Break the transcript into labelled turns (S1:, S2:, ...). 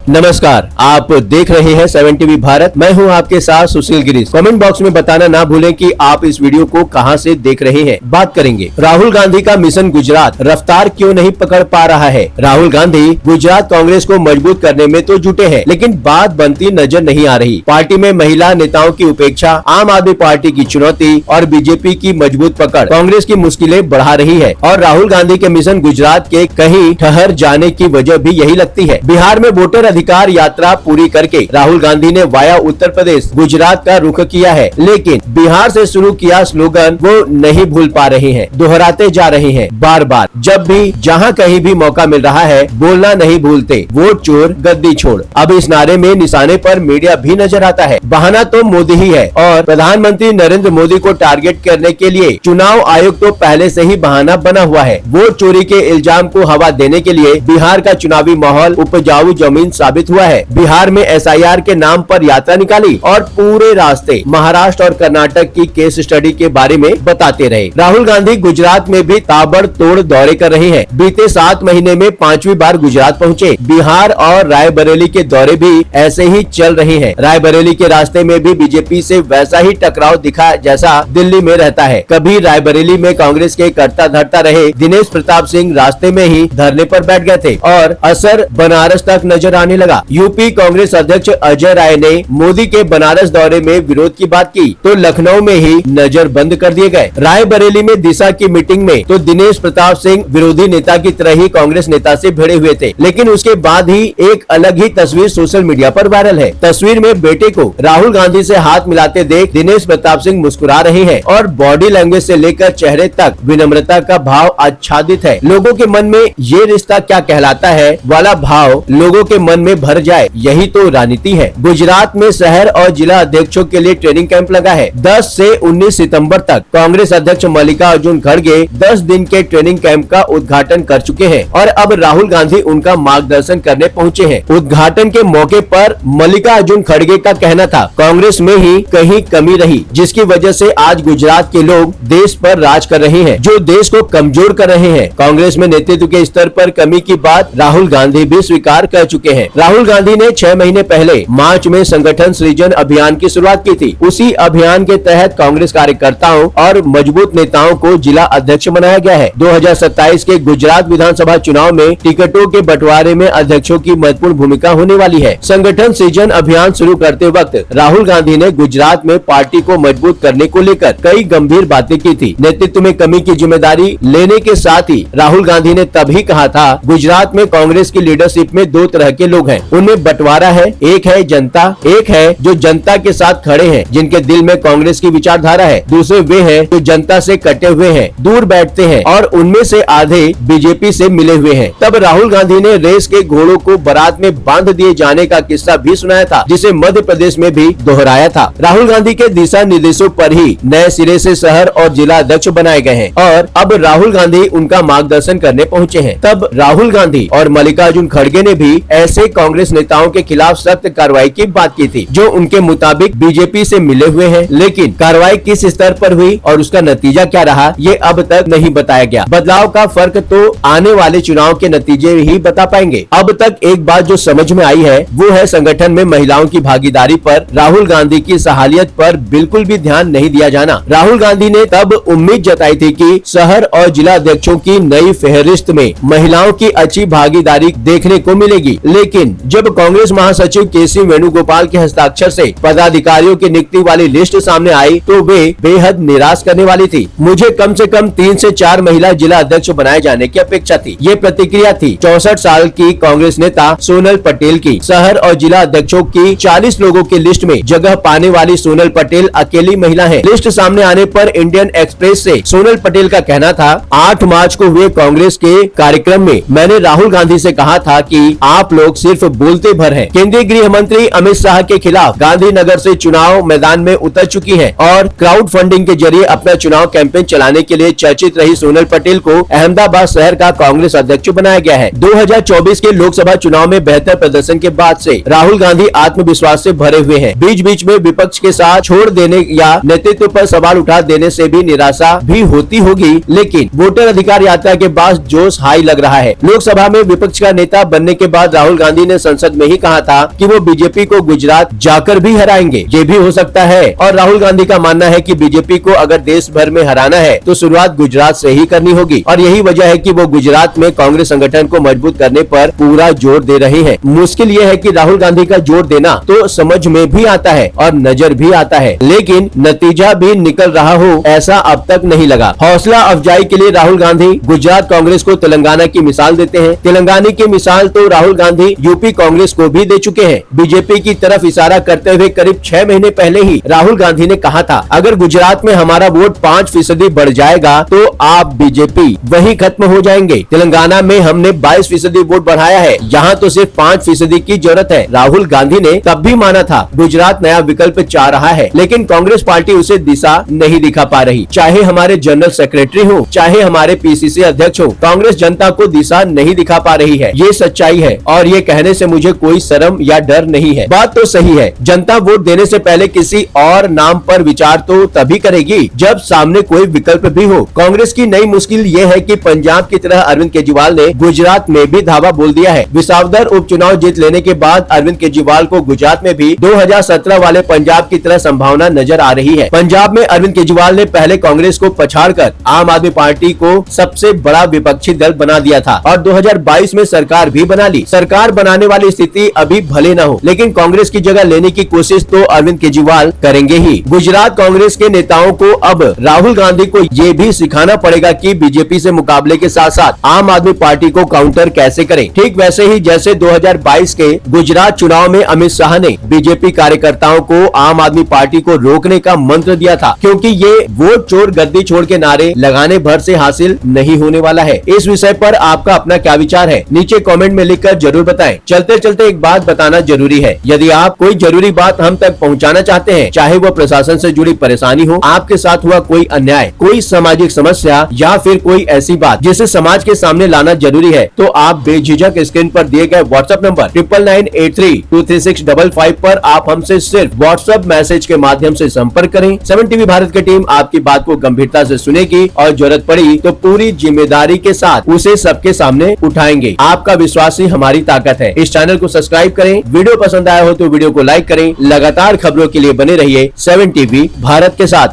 S1: नमस्कार, आप देख रहे हैं 7 टीवी भारत। मैं हूं आपके साथ सुशील गिरीश। कमेंट बॉक्स में बताना ना भूलें कि आप इस वीडियो को कहां से देख रहे हैं। बात करेंगे राहुल गांधी का मिशन गुजरात रफ्तार क्यों नहीं पकड़ पा रहा है। राहुल गांधी गुजरात कांग्रेस को मजबूत करने में तो जुटे हैं, लेकिन बात बनती नजर नहीं आ रही। पार्टी में महिला नेताओं की उपेक्षा, आम आदमी पार्टी की चुनौती और बीजेपी की मजबूत पकड़ कांग्रेस की मुश्किलें बढ़ा रही है। और राहुल गांधी के मिशन गुजरात के कहीं ठहर जाने की वजह भी यही लगती है। बिहार में वोटर अधिकार यात्रा पूरी करके राहुल गांधी ने वाया उत्तर प्रदेश गुजरात का रुख किया है, लेकिन बिहार से शुरू किया स्लोगन वो नहीं भूल पा रहे हैं, दोहराते जा रहे हैं बार बार। जब भी जहां कहीं भी मौका मिल रहा है, बोलना नहीं भूलते, वोट चोर गद्दी छोड़। अब इस नारे में निशाने पर मीडिया भी नजर आता है। बहाना तो मोदी ही है और प्रधानमंत्री नरेंद्र मोदी को टारगेट करने के लिए चुनाव आयोग तो पहले से ही बहाना बना हुआ है। वोट चोरी के इल्जाम को हवा देने के लिए बिहार का चुनावी माहौल उपजाऊ जमीन साबित हुआ है। बिहार में SIR के नाम पर यात्रा निकाली और पूरे रास्ते महाराष्ट्र और कर्नाटक की केस स्टडी के बारे में बताते रहे। राहुल गांधी गुजरात में भी ताबड़तोड़ दौरे कर रहे हैं। बीते 7 महीने में 5वीं बार गुजरात पहुंचे। बिहार और रायबरेली के दौरे भी ऐसे ही चल रहे हैं। रायबरेली के रास्ते में भी बीजेपी से वैसा ही टकराव दिखा जैसा दिल्ली में रहता है। कभी रायबरेली में कांग्रेस के करता धरता रहे दिनेश प्रताप सिंह रास्ते में ही धरने पर बैठ गए थे और असर बनारस तक नजर आने लगा। यूपी कांग्रेस अध्यक्ष अजय राय ने मोदी के बनारस दौरे में विरोध की बात की तो लखनऊ में ही नजर बंद कर दिए गए। रायबरेली में दिशा की मीटिंग में तो दिनेश प्रताप सिंह विरोधी नेता की तरह ही कांग्रेस नेता से भिड़े हुए थे, लेकिन उसके बाद ही एक अलग ही तस्वीर सोशल मीडिया पर वायरल है। तस्वीर में बेटे को राहुल गांधी से हाथ मिलाते देख दिनेश प्रताप सिंह मुस्कुरा रहे हैं और बॉडी लैंग्वेज से लेकर चेहरे तक विनम्रता का भाव आच्छादित है। लोगों के मन में ये रिश्ता क्या कहलाता है वाला भाव लोगों के मन में भर जाए, यही तो राजनीति है। गुजरात में शहर और जिला अध्यक्षों के लिए ट्रेनिंग कैंप लगा है। 10 से 19 सितंबर तक कांग्रेस अध्यक्ष मल्लिकार्जुन खड़गे 10 दिन के ट्रेनिंग कैंप का उद्घाटन कर चुके हैं और अब राहुल गांधी उनका मार्गदर्शन करने पहुंचे हैं। उद्घाटन के मौके पर मल्लिकार्जुन खड़गे का कहना था, कांग्रेस में ही कहीं कमी रही, जिसकी वजह से आज गुजरात के लोग देश पर राज कर रहे हैं, जो देश को कमजोर कर रहे हैं। कांग्रेस में नेतृत्व के स्तर पर कमी की बात राहुल गांधी भी स्वीकार कर चुके हैं। राहुल गांधी ने 6 महीने पहले मार्च में संगठन सृजन अभियान की शुरुआत की थी। उसी अभियान के तहत कांग्रेस कार्यकर्ताओं और मजबूत नेताओं को जिला अध्यक्ष बनाया गया है। 2027 के गुजरात विधानसभा चुनाव में टिकटों के बंटवारे में अध्यक्षों की महत्वपूर्ण भूमिका होने वाली है। संगठन सृजन अभियान शुरू करते वक्त राहुल गांधी ने गुजरात में पार्टी को मजबूत करने को लेकर कई गंभीर बातें की थी। नेतृत्व में कमी की जिम्मेदारी लेने के साथ ही राहुल गांधी ने तभी कहा था, गुजरात में कांग्रेस की लीडरशिप में 2 तरह के लोग हैं, उनमें बंटवारा है। एक है जनता, एक है जो जनता के साथ खड़े हैं, जिनके दिल में कांग्रेस की विचारधारा है। दूसरे वे हैं जो जनता से कटे हुए हैं, दूर बैठते हैं और उनमें से आधे बीजेपी से मिले हुए हैं। तब राहुल गांधी ने रेस के घोड़ों को बारात में बांध दिए जाने का किस्सा भी सुनाया था, जिसे मध्य प्रदेश में भी दोहराया था। राहुल गांधी के दिशा निर्देशों पर ही नए सिरे से शहर और जिला अध्यक्ष बनाए गए हैं और अब राहुल गांधी उनका मार्गदर्शन करने पहुंचे हैं। तब राहुल गांधी और मल्लिकार्जुन खड़गे ने भी ऐसे कांग्रेस नेताओं के खिलाफ सख्त कार्रवाई की बात की थी, जो उनके मुताबिक बीजेपी से मिले हुए हैं। लेकिन कार्रवाई किस स्तर पर हुई और उसका नतीजा क्या रहा, ये अब तक नहीं बताया गया। बदलाव का फर्क तो आने वाले चुनाव के नतीजे ही बता पाएंगे। अब तक एक बात जो समझ में आई है वो है संगठन में महिलाओं की भागीदारी पर राहुल गांधी की सहालियत पर बिल्कुल भी ध्यान नहीं दिया जाना। राहुल गांधी ने तब उम्मीद जताई थी कि शहर और जिला अध्यक्षों की नई फेहरिस्त में महिलाओं की अच्छी भागीदारी देखने को मिलेगी, लेकिन जब कांग्रेस महासचिव केसी वेणुगोपाल के हस्ताक्षर से पदाधिकारियों की नियुक्ति वाली लिस्ट सामने आई तो वे बेहद निराश करने वाली थी। मुझे कम से कम 3 से 4 महिला जिला अध्यक्ष बनाए जाने की अपेक्षा थी। ये प्रतिक्रिया थी 64 साल की कांग्रेस नेता सोनल पटेल की। शहर और जिला अध्यक्षों की 40 लोगों की लिस्ट में जगह पाने वाली सोनल पटेल अकेली महिला है। लिस्ट सामने आने पर इंडियन एक्सप्रेस से सोनल पटेल का कहना था, 8 मार्च को हुए कांग्रेस के कार्यक्रम में मैंने राहुल गांधी से कहा था कि आप लोग सिर्फ बोलते भर हैं। केंद्रीय गृह मंत्री अमित शाह के खिलाफ गांधीनगर से चुनाव मैदान में उतर चुकी हैं और क्राउड फंडिंग के जरिए अपना चुनाव कैंपेन चलाने के लिए चर्चित रही सोनल पटेल को अहमदाबाद शहर का कांग्रेस अध्यक्ष बनाया गया है। 2024 के लोकसभा चुनाव में बेहतर प्रदर्शन के बाद से राहुल गांधी आत्मविश्वास से भरे हुए हैं। बीच बीच में विपक्ष के साथ छोड़ देने या नेतृत्व पर सवाल उठा देने से भी निराशा भी होती होगी, लेकिन वोटर अधिकार यात्रा के बाद जोश हाई लग रहा है। लोकसभा में विपक्ष का नेता बनने के बाद राहुल गांधी गांधी ने संसद में ही कहा था कि वो बीजेपी को गुजरात जाकर भी हराएंगे। ये भी हो सकता है। और राहुल गांधी का मानना है कि बीजेपी को अगर देश भर में हराना है तो शुरुआत गुजरात से ही करनी होगी और यही वजह है कि वो गुजरात में कांग्रेस संगठन को मजबूत करने पर पूरा जोर दे रहे हैं। मुश्किल ये है कि राहुल गांधी का जोर देना तो समझ में भी आता है और नजर भी आता है, लेकिन नतीजा भी निकल रहा हो ऐसा अब तक नहीं लगा। हौसला अफजाई के लिए राहुल गांधी गुजरात कांग्रेस को तेलंगाना की मिसाल देते हैं। तेलंगाना की मिसाल तो राहुल गांधी यूपी कांग्रेस को भी दे चुके हैं। बीजेपी की तरफ इशारा करते हुए करीब 6 महीने पहले ही राहुल गांधी ने कहा था, अगर गुजरात में हमारा वोट 5% बढ़ जाएगा तो आप बीजेपी वही खत्म हो जाएंगे। तेलंगाना में हमने 22% वोट बढ़ाया है, यहाँ तो सिर्फ 5% की जरूरत है। राहुल गांधी ने तब भी माना था गुजरात नया विकल्प चाह रहा है, लेकिन कांग्रेस पार्टी उसे दिशा नहीं दिखा पा रही। चाहे हमारे जनरल सेक्रेटरी हो, चाहे हमारे पीसीसी अध्यक्ष हो, कांग्रेस जनता को दिशा नहीं दिखा पा रही है। ये सच्चाई है और ये कहने से मुझे कोई शर्म या डर नहीं है। बात तो सही है, जनता वोट देने से पहले किसी और नाम पर विचार तो तभी करेगी जब सामने कोई विकल्प भी हो। कांग्रेस की नई मुश्किल ये है कि पंजाब की तरह अरविंद केजरीवाल ने गुजरात में भी धावा बोल दिया है। विसावदर उपचुनाव जीत लेने के बाद अरविंद केजरीवाल को गुजरात में भी 2017 वाले पंजाब की तरह संभावना नजर आ रही है। पंजाब में अरविंद केजरीवाल ने पहले कांग्रेस को पछाड़कर आम आदमी पार्टी को सबसे बड़ा विपक्षी दल बना दिया था और 2022 में सरकार भी बना ली। सरकार बनाने वाली स्थिति अभी भले न हो, लेकिन कांग्रेस की जगह लेने की कोशिश तो अरविंद केजरीवाल करेंगे ही। गुजरात कांग्रेस के नेताओं को अब राहुल गांधी को ये भी सिखाना पड़ेगा कि बीजेपी से मुकाबले के साथ साथ आम आदमी पार्टी को काउंटर कैसे करें। ठीक वैसे ही जैसे 2022 के गुजरात चुनाव में अमित शाह ने बीजेपी कार्यकर्ताओं को आम आदमी पार्टी को रोकने का मंत्र दिया था, क्योंकि ये वोट चोर गद्दी छोड़ के नारे लगाने भर से हासिल नहीं होने वाला है। इस विषय पर आपका अपना क्या विचार है, नीचे कमेंट में लिखकर जरूर बताएं। चलते चलते एक बात बताना जरूरी है, यदि आप कोई जरूरी बात हम तक पहुंचाना चाहते हैं, चाहे वो प्रशासन से जुड़ी परेशानी हो, आपके साथ हुआ कोई अन्याय, कोई सामाजिक समस्या या फिर कोई ऐसी बात जिसे समाज के सामने लाना जरूरी है, तो आप बेझिझक स्क्रीन पर दिए गए व्हाट्सएप नंबर 9998323655 पर आप हमसे सिर्फ व्हाट्सएप मैसेज के माध्यम से संपर्क करें। 7 टीवी भारत की टीम आपकी बात को गंभीरता से सुनेगी और जरूरत पड़ी तो पूरी जिम्मेदारी के साथ उसे सबके सामने उठाएंगे। आपका विश्वास ही हमारी ताकत है। इस चैनल को सब्सक्राइब करें, वीडियो पसंद आया हो तो वीडियो को लाइक करें। लगातार खबरों के लिए बने रहिए 7 टीवी भारत के साथ।